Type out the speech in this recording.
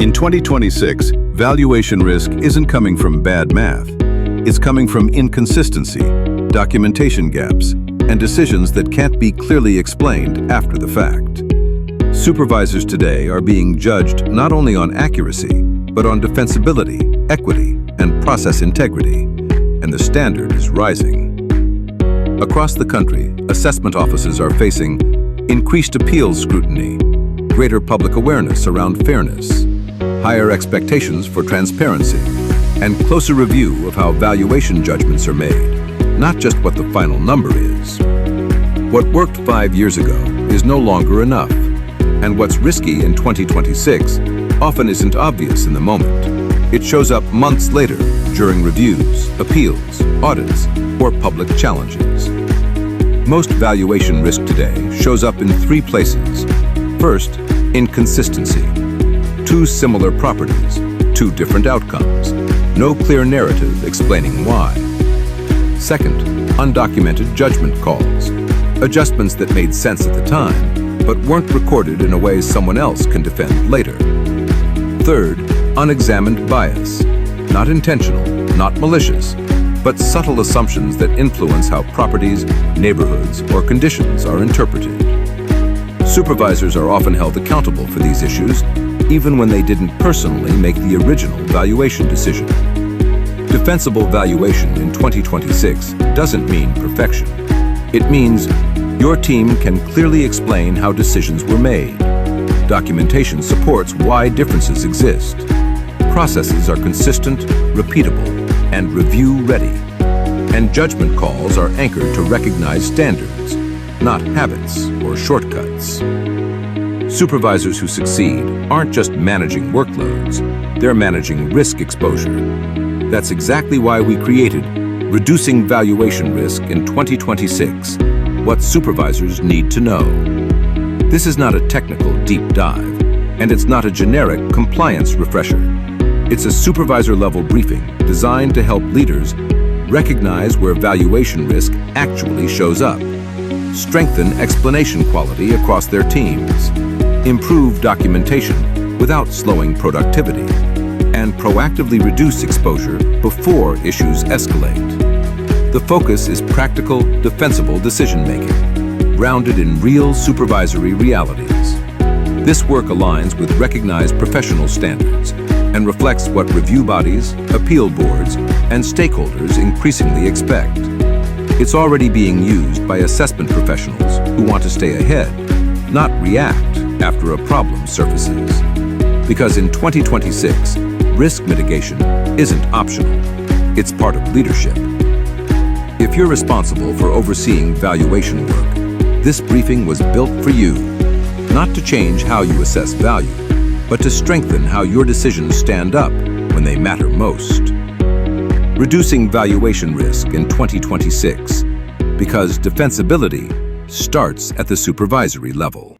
In 2026, valuation risk isn't coming from bad math. It's coming from inconsistency, documentation gaps, and decisions that can't be clearly explained after the fact. Supervisors today are being judged not only on accuracy, but on defensibility, equity, and process integrity, and the standard is rising. Across the country, assessment offices are facing increased appeals scrutiny, greater public awareness around fairness, higher expectations for transparency, and closer review of how valuation judgments are made, not just what the final number is. What worked 5 years ago is no longer enough, and what's risky in 2026 often isn't obvious in the moment. It shows up months later during reviews, appeals, audits, or public challenges. Most valuation risk today shows up in 3 places. First, inconsistency. 2 similar properties, 2 different outcomes, no clear narrative explaining why. Second, undocumented judgment calls, adjustments that made sense at the time, but weren't recorded in a way someone else can defend later. Third, unexamined bias, not intentional, not malicious, but subtle assumptions that influence how properties, neighborhoods, or conditions are interpreted. Supervisors are often held accountable for these issues, even when they didn't personally make the original valuation decision. Defensible valuation in 2026 doesn't mean perfection. It means your team can clearly explain how decisions were made. Documentation supports why differences exist. Processes are consistent, repeatable, and review-ready. And judgment calls are anchored to recognize standards, not habits or shortcuts. Supervisors who succeed aren't just managing workloads, they're managing risk exposure. That's exactly why we created Reducing Valuation Risk in 2026, what supervisors need to know. This is not a technical deep dive, and it's not a generic compliance refresher. It's a supervisor-level briefing designed to help leaders recognize where valuation risk actually shows up, strengthen explanation quality across their teams, improve documentation without slowing productivity, and proactively reduce exposure before issues escalate. The focus is practical, defensible decision-making, grounded in real supervisory realities. This work aligns with recognized professional standards and reflects what review bodies, appeal boards, and stakeholders increasingly expect. It's already being used by assessment professionals who want to stay ahead, not react after a problem surfaces. Because in 2026, risk mitigation isn't optional. It's part of leadership. If you're responsible for overseeing valuation work, this briefing was built for you, not to change how you assess value, but to strengthen how your decisions stand up when they matter most. Reducing valuation risk in 2026, because defensibility starts at the supervisory level.